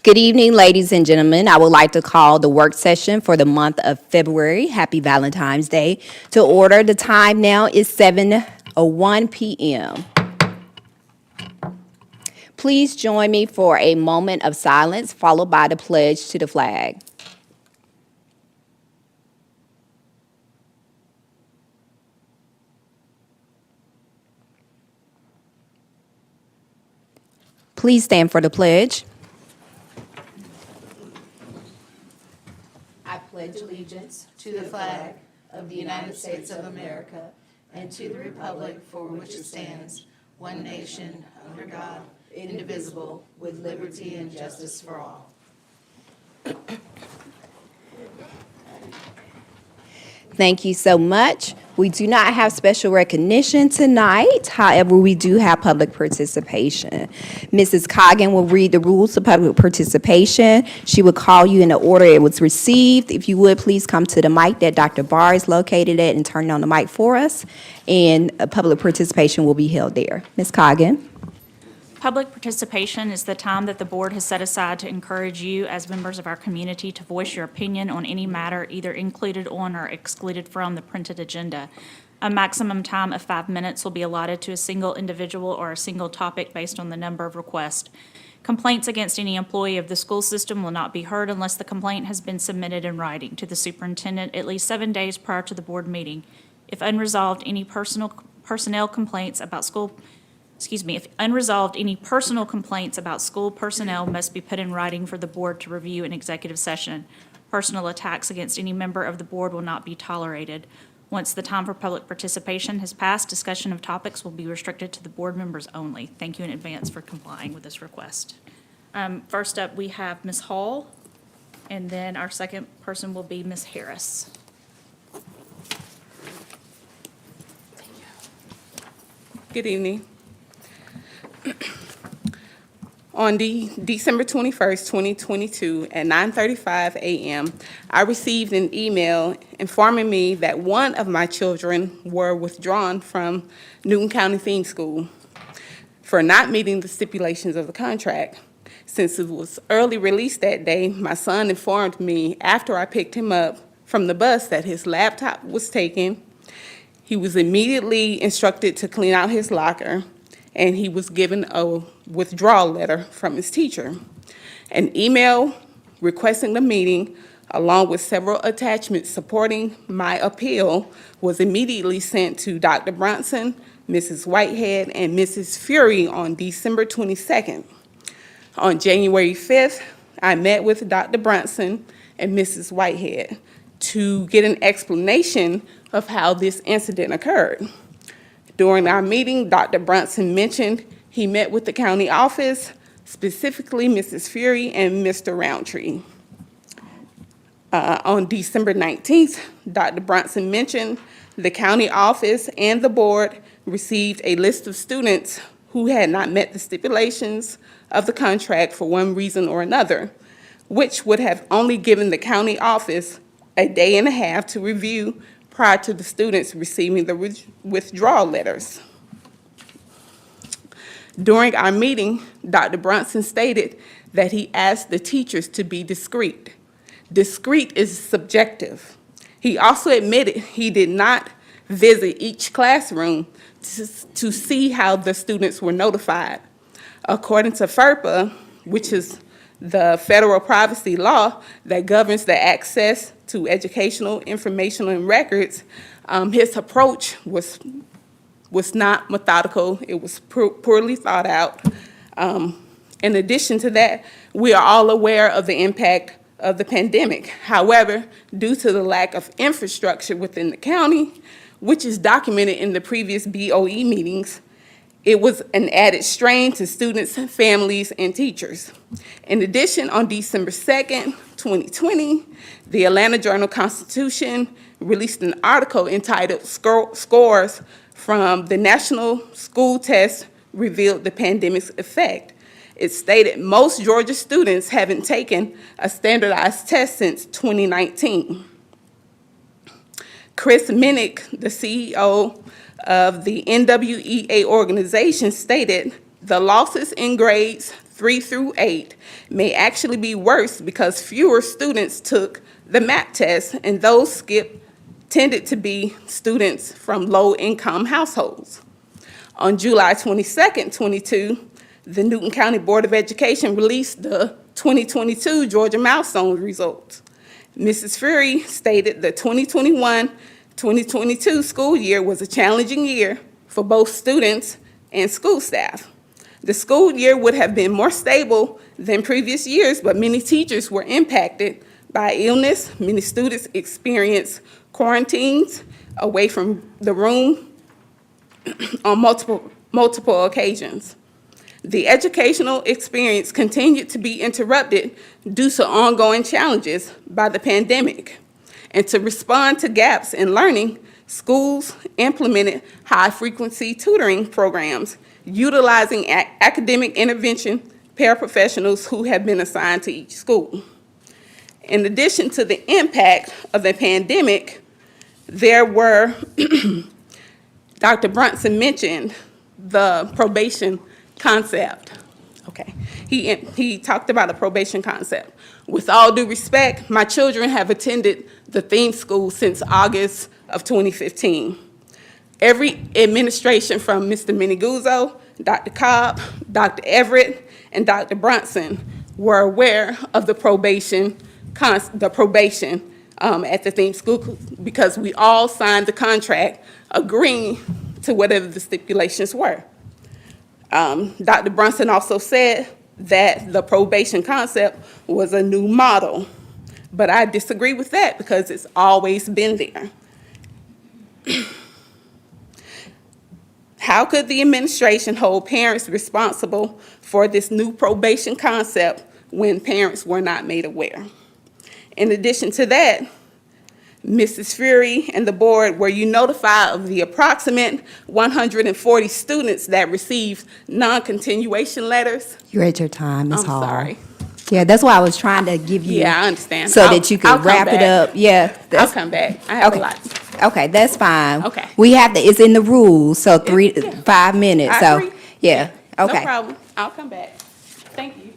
Good evening, ladies and gentlemen. I would like to call the work session for the month of February, Happy Valentine's Day, to order. The time now is 7:01 p.m. Please join me for a moment of silence, followed by the pledge to the flag. Please stand for the pledge. I pledge allegiance to the flag of the United States of America and to the republic for which it stands, one nation, under God, indivisible, with liberty and justice for all. Thank you so much. We do not have special recognition tonight. However, we do have public participation. Mrs. Coggin will read the rules of public participation. She will call you in the order it was received. If you would, please come to the mic that Dr. Barr is located at and turn on the mic for us, and public participation will be held there. Ms. Coggin. Public participation is the time that the board has set aside to encourage you as members of our community to voice your opinion on any matter either included on or excluded from the printed agenda. A maximum time of 5 minutes will be allotted to a single individual or a single topic based on the number of requests. Complaints against any employee of the school system will not be heard unless the complaint has been submitted in writing to the superintendent at least 7 days prior to the board meeting. If unresolved, any personal complaints about school personnel must be put in writing for the board to review in executive session. Personal attacks against any member of the board will not be tolerated. Once the time for public participation has passed, discussion of topics will be restricted to the board members only. Thank you in advance for complying with this request. First up, we have Ms. Hall, and then our second person will be Ms. Harris. Good evening. On December 21st, 2022, at 9:35 a.m., I received an email informing me that one of my children were withdrawn from Newton County Theme School for not meeting the stipulations of the contract. Since it was early release that day, my son informed me after I picked him up from the bus that his laptop was taken. He was immediately instructed to clean out his locker, and he was given a withdrawal letter from his teacher. An email requesting the meeting, along with several attachments supporting my appeal, was immediately sent to Dr. Bronson, Mrs. Whitehead, and Mrs. Fury on December 22nd. On January 5th, I met with Dr. Bronson and Mrs. Whitehead to get an explanation of how this incident occurred. During our meeting, Dr. Bronson mentioned he met with the county office, specifically Mrs. Fury and Mr. Roundtree. On December 19th, Dr. Bronson mentioned the county office and the board received a list of students who had not met the stipulations of the contract for one reason or another, which would have only given the county office a day and a half to review prior to the students receiving the withdrawal letters. During our meeting, Dr. Bronson stated that he asked the teachers to be discreet. Discreet is subjective. He also admitted he did not visit each classroom to see how the students were notified. According to FERPA, which is the federal privacy law that governs the access to educational information and records, his approach was not methodical. It was poorly thought out. In addition to that, we are all aware of the impact of the pandemic. However, due to the lack of infrastructure within the county, which is documented in the previous BOE meetings, it was an added strain to students, families, and teachers. In addition, on December 2nd, 2020, the Atlanta Journal-Constitution released an article entitled "Scores from the National School Test Revealed the Pandemic's Effect." It stated most Georgia students haven't taken a standardized test since 2019. Chris Minnick, the CEO of the NWEA organization, stated the losses in grades 3 through 8 may actually be worse because fewer students took the MAP test, and those skipped tended to be students from low-income households. On July 22nd, 22, the Newton County Board of Education released the 2022 Georgia Milestone results. Mrs. Fury stated the 2021-2022 school year was a challenging year for both students and school staff. The school year would have been more stable than previous years, but many teachers were impacted by illness. Many students experienced quarantines away from the room on multiple occasions. The educational experience continued to be interrupted due to ongoing challenges by the pandemic. And to respond to gaps in learning, schools implemented high-frequency tutoring programs utilizing academic intervention paraprofessionals who have been assigned to each school. In addition to the impact of the pandemic, there were, Dr. Brunson mentioned the probation concept. Okay, he talked about a probation concept. With all due respect, my children have attended the theme school since August of 2015. Every administration from Mr. Miniguzzo, Dr. Cobb, Dr. Everett, and Dr. Brunson were aware of the probation at the theme school because we all signed the contract agreeing to whatever the stipulations were. Dr. Brunson also said that the probation concept was a new model, but I disagree with that because it's always been there. How could the administration hold parents responsible for this new probation concept when parents were not made aware? In addition to that, Mrs. Fury and the board, were you notified of the approximate 140 students that received non-continuation letters? You're at your time, Ms. Hall. I'm sorry. Yeah, that's why I was trying to give you. Yeah, I understand. So that you I'll could come wrap it back. up. Yeah. I'll that's- come back. I have a Okay. lot. Okay, that's fine. Okay. We have to, it's in the rules, so Yeah. 5 minutes, I so, agree. yeah, No okay. problem. I'll come back. Thank you.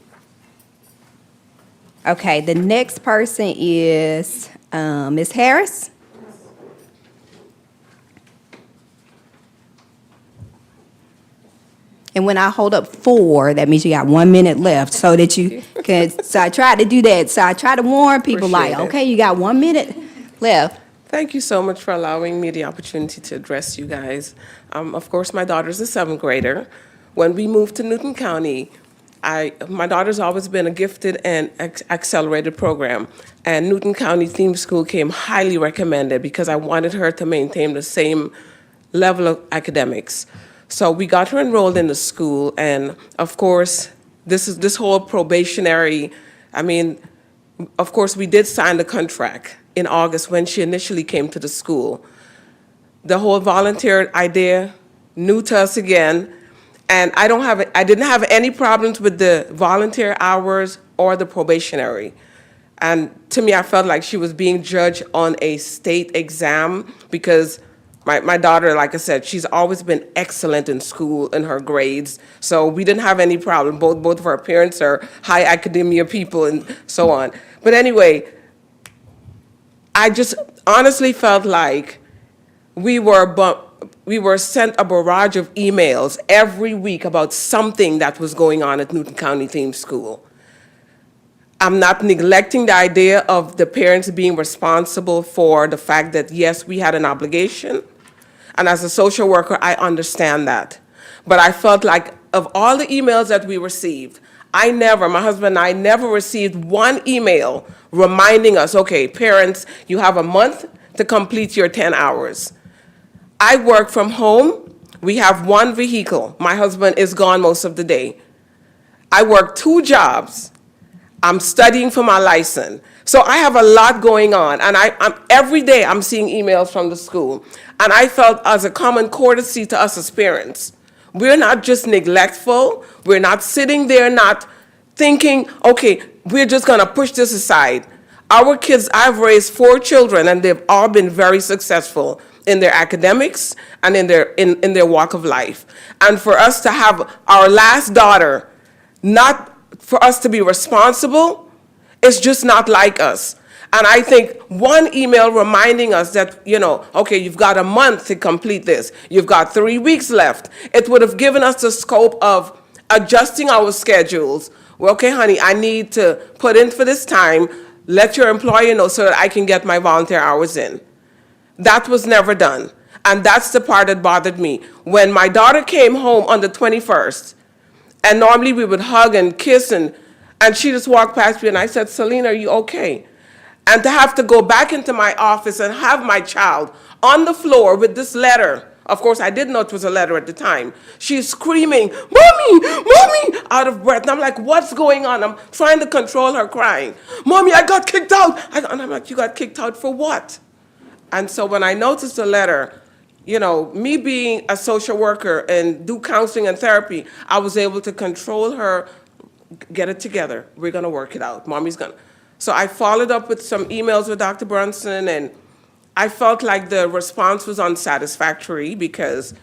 Okay, the next person is Ms. Harris. And when I hold up 4, that means you got 1 minute left, so that you can, so I try to do that. So I try to warn people like, Appreciate it. okay, you got 1 minute left. Thank you so much for allowing me the opportunity to address you guys. Of course, my daughter's a 7th grader. When we moved to Newton County, my daughter's always been a gifted and accelerated program, and Newton County Theme School came highly recommended because I wanted her to maintain the same level of academics. So we got her enrolled in the school, and of course, this whole probationary, of course, we did sign the contract in August when she initially came to the school. The whole volunteer idea, new to us again, and I didn't have any problems with the volunteer hours or the probationary. And to me, I felt like she was being judged on a state exam because my daughter, like I said, she's always been excellent in school in her grades. So we didn't have any problem. Both of our parents are high academia people and so on. But anyway, I just honestly felt like we were sent a barrage of emails every week about something that was going on at Newton County Theme School. I'm not neglecting the idea of the parents being responsible for the fact that, yes, we had an obligation. And as a social worker, I understand that. But I felt like of all the emails that we received, my husband and I never received one email reminding us, okay, parents, you have a month to complete your 10 hours. I work from home. We have one vehicle. My husband is gone most of the day. I work 2 jobs. I'm studying for my license. So I have a lot going on, and every day I'm seeing emails from the school. And I felt as a common courtesy to us as parents, we're not just neglectful, we're not sitting there not thinking, okay, we're just gonna push this aside. Our kids, I've raised 4 children, and they've all been very successful in their academics and in their walk of life. And for us to have our last daughter not for us to be responsible, it's just not like us. And I think one email reminding us that, okay, you've got a month to complete this. You've got 3 weeks left. It would have given us the scope of adjusting our schedules. Well, okay, honey, I need to put in for this time. Let your employer know so that I can get my volunteer hours in. That was never done. And that's the part that bothered me. When my daughter came home on the 21st, and normally we would hug and kiss, and she just walked past me, and I said, Selena, are you okay? And to have to go back into my office and have my child on the floor with this letter. Of course, I didn't know it was a letter at the time. She's screaming, Mommy, Mommy, out of breath. And I'm like, what's going on? I'm trying to control her crying. Mommy, I got kicked out. And I'm like, you got kicked out for what? And so when I noticed the letter, me being a social worker and do counseling and therapy, I was able to control her, get it together. We're going to work it out. Mommy's going to. So I followed up with some emails with Dr. Brunson, and I felt like the response was unsatisfactory because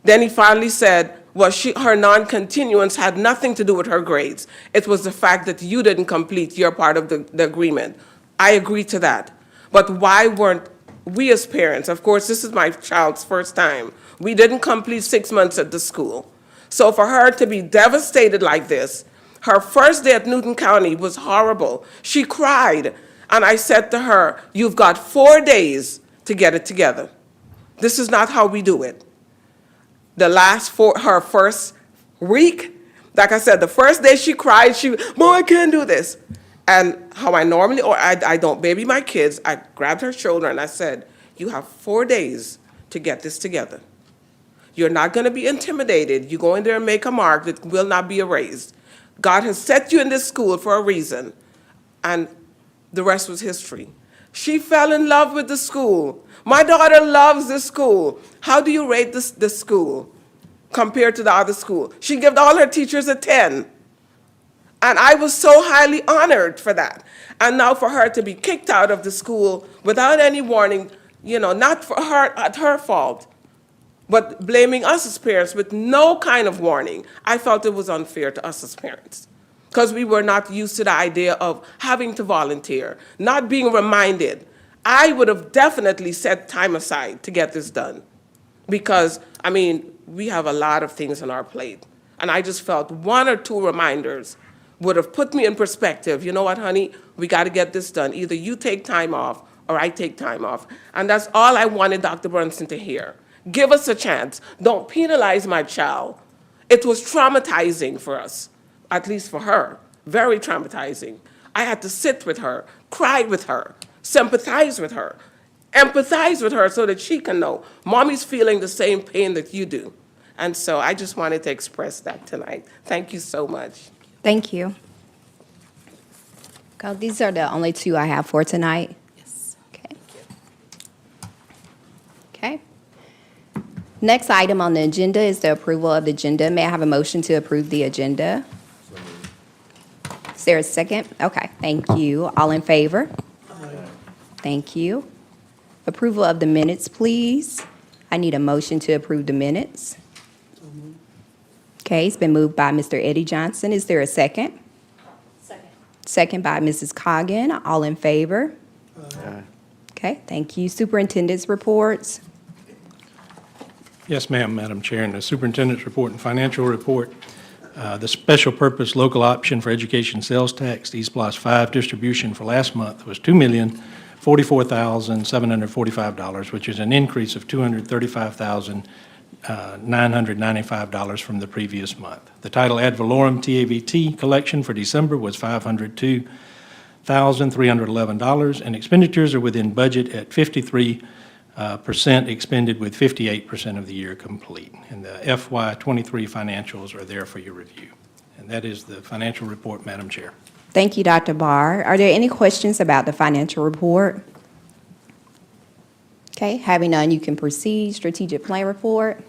then he finally said, well, her non-continuance had nothing to do with her grades. It was the fact that you didn't complete your part of the agreement. I agree to that. But why weren't we as parents, of course, this is my child's first time, we didn't complete 6 months at the school. So for her to be devastated like this, her first day at Newton County was horrible. She cried, and I said to her, you've got 4 days to get it together. This is not how we do it. Her first week, like I said, the first day she cried, Mom, I can't do this. And how I normally, or I don't baby my kids, I grabbed her shoulder and I said, you have 4 days to get this together. You're not going to be intimidated. You go in there and make a mark that will not be erased. God has set you in this school for a reason. And the rest was history. She fell in love with the school. My daughter loves this school. How do you rate this school compared to the other school? She gave all her teachers a 10. And I was so highly honored for that. And now for her to be kicked out of the school without any warning, not for her, at her fault, but blaming us as parents with no kind of warning, I felt it was unfair to us as parents. Because we were not used to the idea of having to volunteer, not being reminded. I would have definitely set time aside to get this done. Because, we have a lot of things on our plate. And I just felt 1 or 2 reminders would have put me in perspective. You know what, honey? We got to get this done. Either you take time off or I take time off. And that's all I wanted Dr. Brunson to hear. Give us a chance. Don't penalize my child. It was traumatizing for us, at least for her, very traumatizing. I had to sit with her, cry with her, sympathize with her, empathize with her so that she can know Mommy's feeling the same pain that you do. And so I just wanted to express that tonight. Thank you so much. Thank you. These are the only 2 I have for tonight. Yes. Okay. Okay. Next item on the agenda is the approval of the agenda. May I have a motion to approve the agenda? Is there a second? Okay, thank you. All in favor? Thank you. Approval of the minutes, please. I need a motion to approve the minutes. Okay, it's been moved by Mr. Eddie Johnson. Is there a second? Second. Second by Mrs. Coggan. All in favor? Okay, thank you. Superintendent's reports. Yes, ma'am, Madam Chair. In the superintendent's report and financial report, the special purpose local option for education sales tax, East Plus 5 distribution for last month was $2,044,745, which is an increase of $235,995 from the previous month. The title ad valorem TAVT collection for December was $502,311, and expenditures are within budget at 53% expended with 58% of the year complete. And the FY23 financials are there for your review. And that is the financial report, Madam Chair. Thank you, Dr. Barr. Are there any questions about the financial report? Okay, having none, you can proceed. Strategic plan report.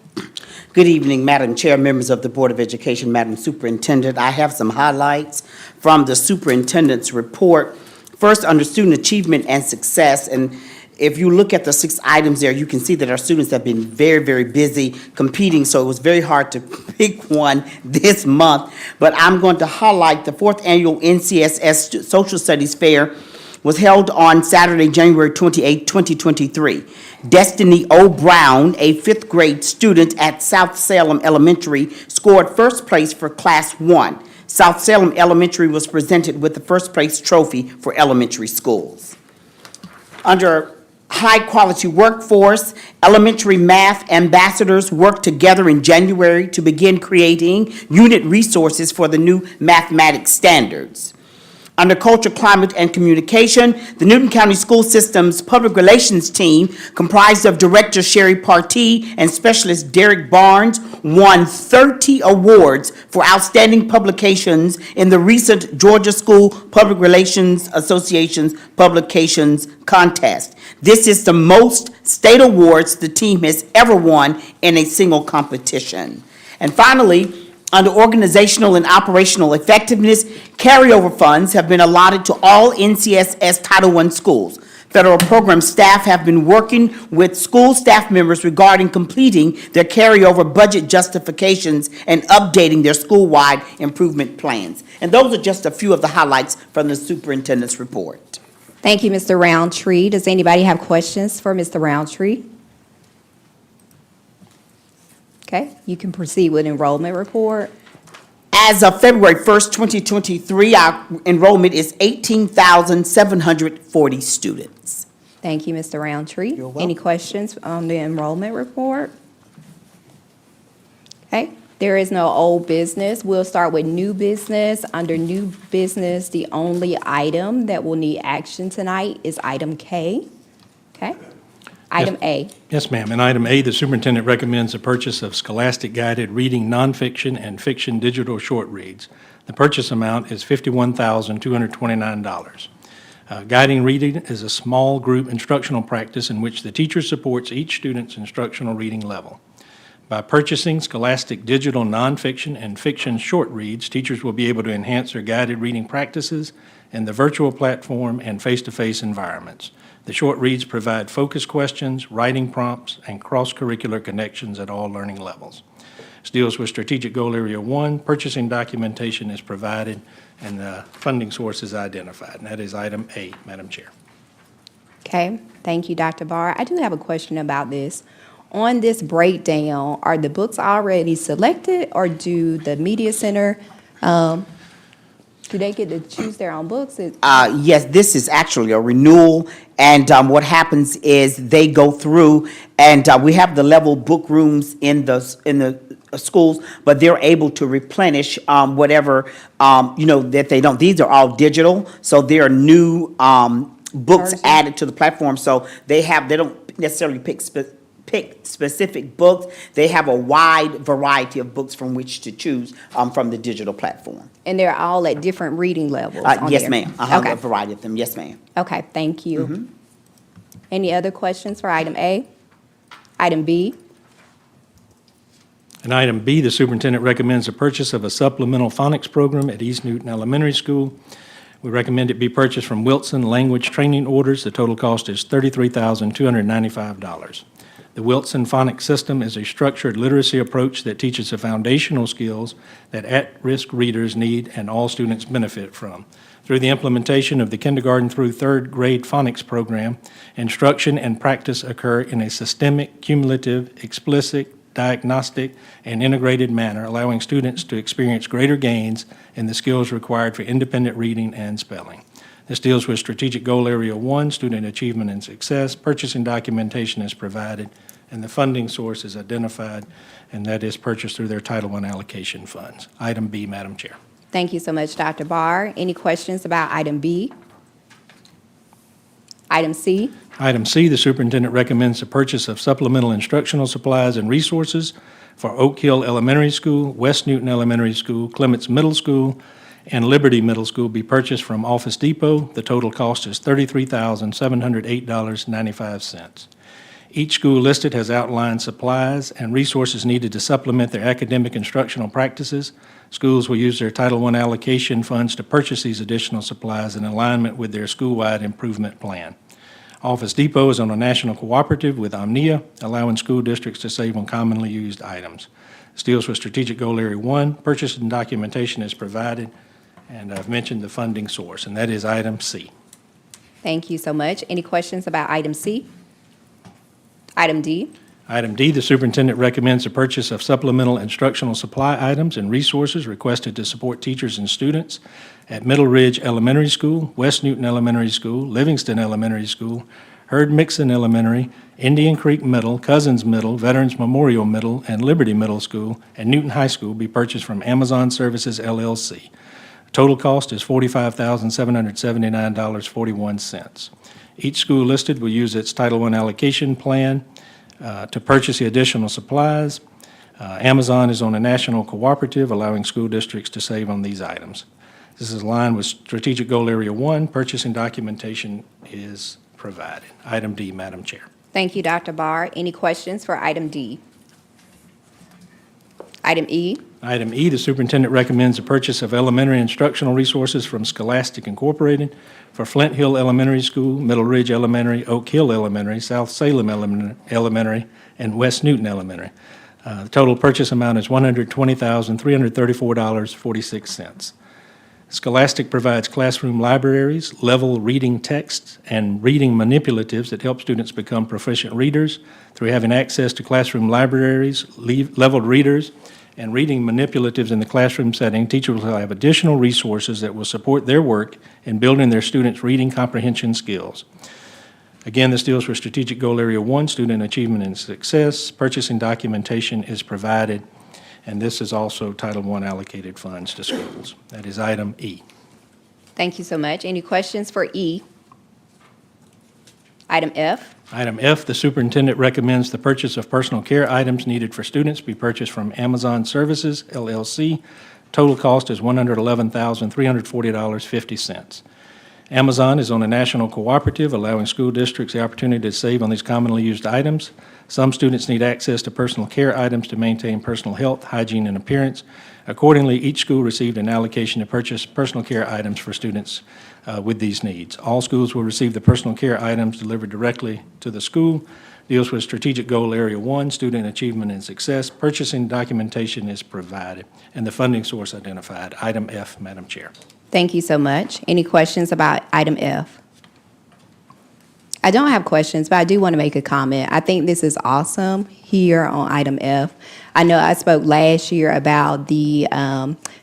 Good evening, Madam Chair, members of the Board of Education, Madam Superintendent. I have some highlights from the superintendent's report. First, under student achievement and success, and If you look at the 6 items there, you can see that our students have been very, very busy competing, so it was very hard to pick one this month. But I'm going to highlight the 4th Annual NCSS Social Studies Fair was held on Saturday, January 28, 2023. Destiny O. Brown, a 5th grade student at South Salem Elementary, scored first place for Class 1. South Salem Elementary was presented with the first place trophy for elementary schools. Under high-quality workforce, elementary math ambassadors worked together in January to begin creating unit resources for the new mathematics standards. Under culture, climate, and communication, the Newton County School System's public relations team, comprised of Director Sherry Partee and Specialist Derek Barnes, won 30 awards for outstanding publications in the recent Georgia School Public Relations Association's publications contest. This is the most state awards the team has ever won in a single competition. And finally, under organizational and operational effectiveness, carryover funds have been allotted to all NCSS Title I schools. Federal program staff have been working with school staff members regarding completing their carryover budget justifications and updating their school-wide improvement plans. And those are just a few of the highlights from the superintendent's report. Thank you, Mr. Roundtree. Does anybody have questions for Mr. Roundtree? Okay, you can proceed with enrollment report. As of February 1st, 2023, our enrollment is 18,740 students. Thank you, Mr. Roundtree. You're welcome. Any questions on the enrollment report? Okay, there is no old business. We'll start with new business. Under new business, the only item that will need action tonight is item K. Okay? Item A. Yes, ma'am. In item A, the superintendent recommends the purchase of Scholastic Guided Reading Nonfiction and Fiction Digital Short Reads. The purchase amount is $51,229. Guiding Reading is a small group instructional practice in which the teacher supports each student's instructional reading level. By purchasing Scholastic Digital Nonfiction and Fiction Short Reads, teachers will be able to enhance their guided reading practices in the virtual platform and face-to-face environments. The short reads provide focus questions, writing prompts, and cross-curricular connections at all learning levels. This deals with Strategic Goal Area 1. Purchasing documentation is provided, and the funding source is identified. And that is item A, Madam Chair. Okay, thank you, Dr. Barr. I do have a question about this. On this breakdown, are the books already selected, or do the Media Center, do they get to choose their own books? Yes, this is actually a renewal, and what happens is they go through, and we have the level book rooms in the schools, but they're able to replenish whatever that they don't. These are all digital, so there are new books Version. added to the platform. So they don't necessarily pick specific books. They have a wide variety of books from which to choose from the digital platform. And they're all at different reading levels on Yes, there? ma'am. Okay. A variety of them. Yes, ma'am. Okay, thank you. Any other questions for item A? Item B? In item B, the superintendent recommends the purchase of a supplemental phonics program at East Newton Elementary School. We recommend it be purchased from Wilson Language Training Orders. The total cost is $33,295. The Wilson Phonics System is a structured literacy approach that teaches the foundational skills that at-risk readers need and all students benefit from. Through the implementation of the kindergarten through third grade phonics program, instruction and practice occur in a systemic, cumulative, explicit, diagnostic, and integrated manner, allowing students to experience greater gains in the skills required for independent reading and spelling. This deals with Strategic Goal Area 1, Student Achievement and Success. Purchasing documentation is provided, and the funding source is identified, and that is purchased through their Title I allocation funds. Item B, Madam Chair. Thank you so much, Dr. Barr. Any questions about item B? Item C? Item C, the superintendent recommends the purchase of supplemental instructional supplies and resources for Oak Hill Elementary School, West Newton Elementary School, Clements Middle School, and Liberty Middle School be purchased from Office Depot. The total cost is $33,708.95. Each school listed has outlined supplies and resources needed to supplement their academic instructional practices. Schools will use their Title I allocation funds to purchase these additional supplies in alignment with their school-wide improvement plan. Office Depot is on a national cooperative with Omnia, allowing school districts to save on commonly used items. This deals with Strategic Goal Area 1. Purchase and documentation is provided, and I've mentioned the funding source, and that is item C. Thank you so much. Any questions about item C? Item D? Item D, the superintendent recommends the purchase of supplemental instructional supply items and resources requested to support teachers and students at Middle Ridge Elementary School, West Newton Elementary School, Livingston Elementary School, Herd Mixon Elementary, Indian Creek Middle, Cousins Middle, Veterans Memorial Middle, and Liberty Middle School, and Newton High School be purchased from Amazon Services LLC. Total cost is $45,779.41. Each school listed will use its Title I allocation plan to purchase the additional supplies. Amazon is on a national cooperative, allowing school districts to save on these items. This is aligned with Strategic Goal Area 1. Purchasing documentation is provided. Item D, Madam Chair. Thank you, Dr. Barr. Any questions for item D? Item E? Item E, the superintendent recommends the purchase of elementary instructional resources from Scholastic Incorporated for Flint Hill Elementary School, Middle Ridge Elementary, Oak Hill Elementary, South Salem Elementary, and West Newton Elementary. The total purchase amount is $120,334.46. Scholastic provides classroom libraries, level reading texts, and reading manipulatives that help students become proficient readers. Through having access to classroom libraries, leveled readers, and reading manipulatives in the classroom setting, teachers will have additional resources that will support their work in building their students' reading comprehension skills. Again, this deals with Strategic Goal Area 1, Student Achievement and Success. Purchasing documentation is provided, and this is also Title I allocated funds to schools. That is item E. Thank you so much. Any questions for E? Item F? Item F, the superintendent recommends the purchase of personal care items needed for students be purchased from Amazon Services, LLC. Total cost is $111,340.50. Amazon is on a national cooperative, allowing school districts the opportunity to save on these commonly used items. Some students need access to personal care items to maintain personal health, hygiene, and appearance. Accordingly, each school received an allocation to purchase personal care items for students with these needs. All schools will receive the personal care items delivered directly to the school. Deals with Strategic Goal Area 1, Student Achievement and Success. Purchasing documentation is provided, and the funding source identified. Item F, Madam Chair. Thank you so much. Any questions about item F? I don't have questions, but I do want to make a comment. I think this is awesome here on item F. I know I spoke last year about the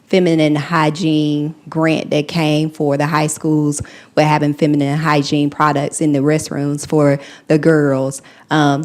feminine hygiene grant that came for the high schools with having feminine hygiene products in the restrooms for the girls.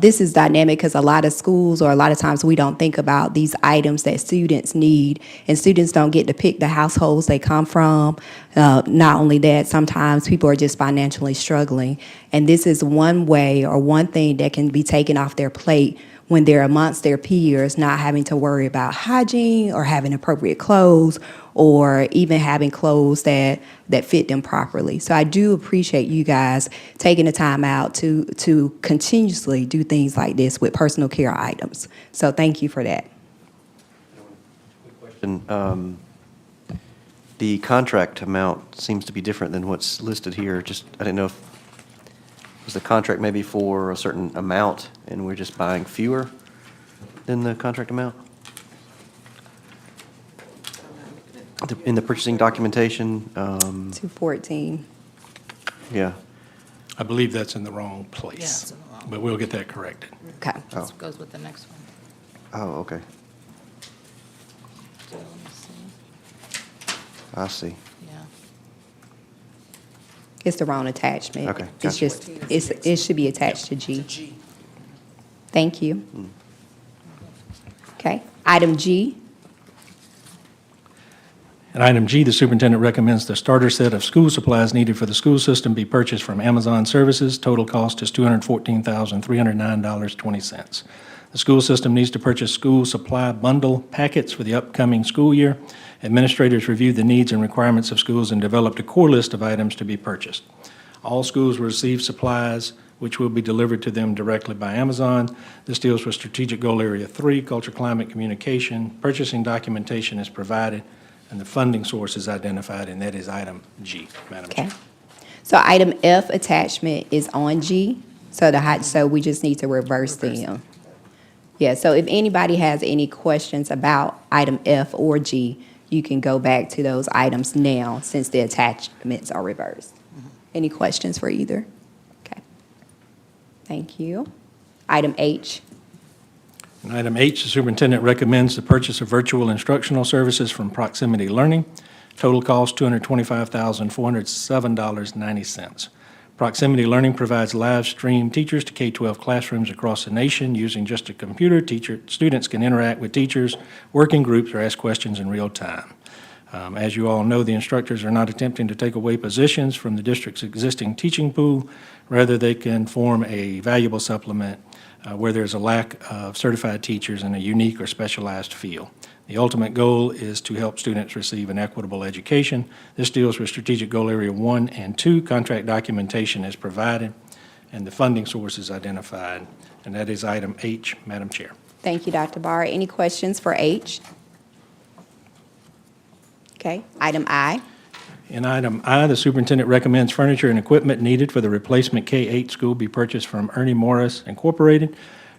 This is dynamic because a lot of schools, or a lot of times, we don't think about these items that students need, and students don't get to pick the households they come from. Not only that, sometimes people are just financially struggling, and this is one way or one thing that can be taken off their plate when they're amongst their peers, not having to worry about hygiene or having appropriate clothes, or even having clothes that fit them properly. So I do appreciate you guys taking the time out to continuously do things like this with personal care items. So thank you for that. And the contract amount seems to be different than what's listed here. Just, I didn't know if, was the contract maybe for a certain amount and we're just buying fewer than the contract amount? In the purchasing documentation, 214. yeah. I believe that's in the wrong Yeah, place, it's in the wrong. but we'll get that corrected. Okay. This goes with the next one. Oh, okay. So let me see. I see. Yeah. It's the wrong attachment. Okay, It's gotcha. just, it should be attached to G. Thank you. Okay. Item G. And item G, the superintendent recommends the starter set of school supplies needed for the school system be purchased from Amazon Services. Total cost is $214,309.20. The school system needs to purchase school supply bundle packets for the upcoming school year. Administrators reviewed the needs and requirements of schools and developed a core list of items to be purchased. All schools will receive supplies which will be delivered to them directly by Amazon. This deals with Strategic Goal Area 3, Culture, Climate, Communication. Purchasing documentation is provided, and the funding source is identified, and that is item G, Madam Okay. Chair. So item F attachment is on G, so we just need to reverse them. Yeah, so if anybody has any questions about item F or G, you can go back to those items now since the attachments are reversed. Any questions for either? Okay. Thank you. Item H. And item H, the superintendent recommends the purchase of virtual instructional services from Proximity Learning. Total cost $225,407.90. Proximity Learning provides live stream teachers to K-12 classrooms across the nation using just a computer. Students can interact with teachers, work in groups, or ask questions in real time. As you all know, the instructors are not attempting to take away positions from the district's existing teaching pool. Rather, they can form a valuable supplement where there's a lack of certified teachers in a unique or specialized field. The ultimate goal is to help students receive an equitable education. This deals with Strategic Goal Area 1 and 2. Contract documentation is provided, and the funding source is identified. And that is item H, Madam Chair. Thank you, Dr. Barr. Any questions for H? Okay, item I. In item I, the superintendent recommends furniture and equipment needed for the replacement K-8 school be purchased from Ernie Morris Incorporated.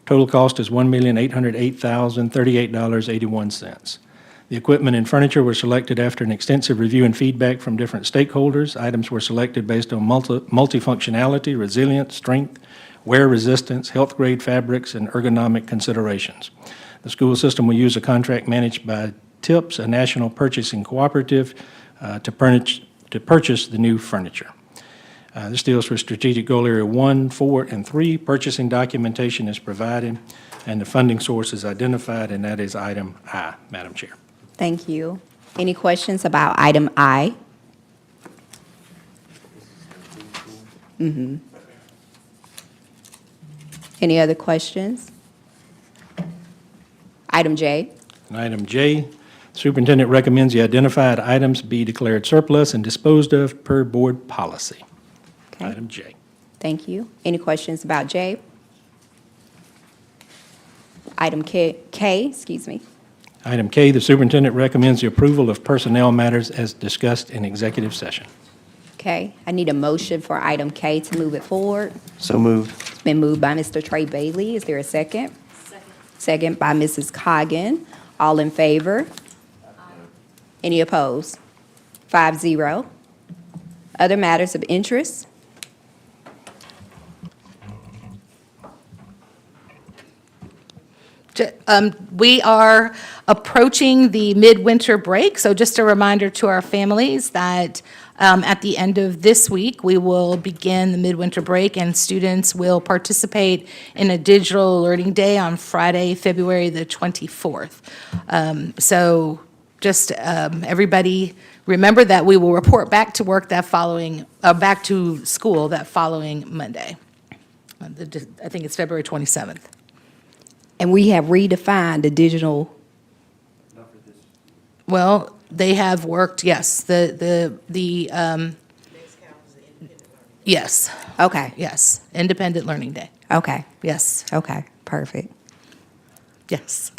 Total cost is $1,808,038.81. The equipment and furniture were selected after an extensive review and feedback from different stakeholders. Items were selected based on multifunctionality, resilience, strength, wear resistance, health grade fabrics, and ergonomic considerations. The school system will use a contract managed by TIPS, a national purchasing cooperative, to purchase the new furniture. This deals with Strategic Goal Area 1, 4, and 3. Purchasing documentation is provided, and the funding source is identified, and that is item I, Madam Chair. Thank you. Any questions about item I? Any other questions? Item J. And item J, superintendent recommends the identified items be declared surplus and disposed of per board policy. Okay, Item J. thank you. Any questions about J? Item K, excuse me. Item K, the superintendent recommends the approval of personnel matters as discussed in executive session. Okay, I need a motion for item K to move it forward. So moved. It's been moved by Mr. Trey Bailey. Is there a second? Second by Mrs. Coggan. All in favor? Any opposed? 5-0. Other matters of interest? We are approaching the midwinter break, so just a reminder to our families that at the end of this week, we will begin the midwinter break, and students will participate in a digital learning day on Friday, February the 24th. So just everybody remember that we will report back to work back to school that following Monday. I think it's February 27th. And we have redefined the digital, Well, they have worked, yes, yes, okay, yes, Independent Learning Day, okay, yes, okay, perfect. yes,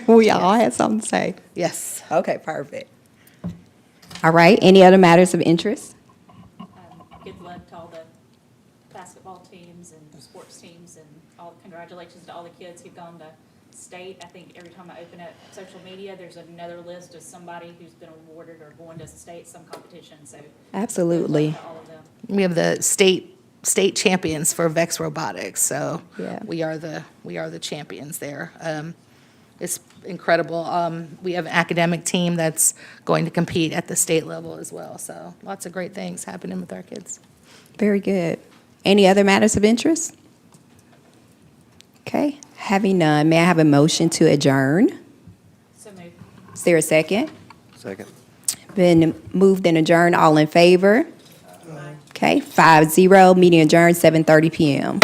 We all had something to say. yes. Okay, perfect. All right, any other matters of interest? Good luck to all the basketball teams and sports teams, and congratulations to all the kids who've gone to state. I think every time I open up social media, there's another list of somebody who's been awarded or going to state, some competition, so. good Absolutely. luck to all of them. We have the state champions for VEX Robotics, so Yeah. we are the champions there. It's incredible. We have an academic team that's going to compete at the state level as well, so lots of great things happening with our kids. Very good. Any other matters of interest? Okay, having none, may I have a motion to adjourn? So moved. Is there a second? Second. Been moved and adjourned, all in favor? Okay, 5-0, meeting adjourned, 7:30 PM.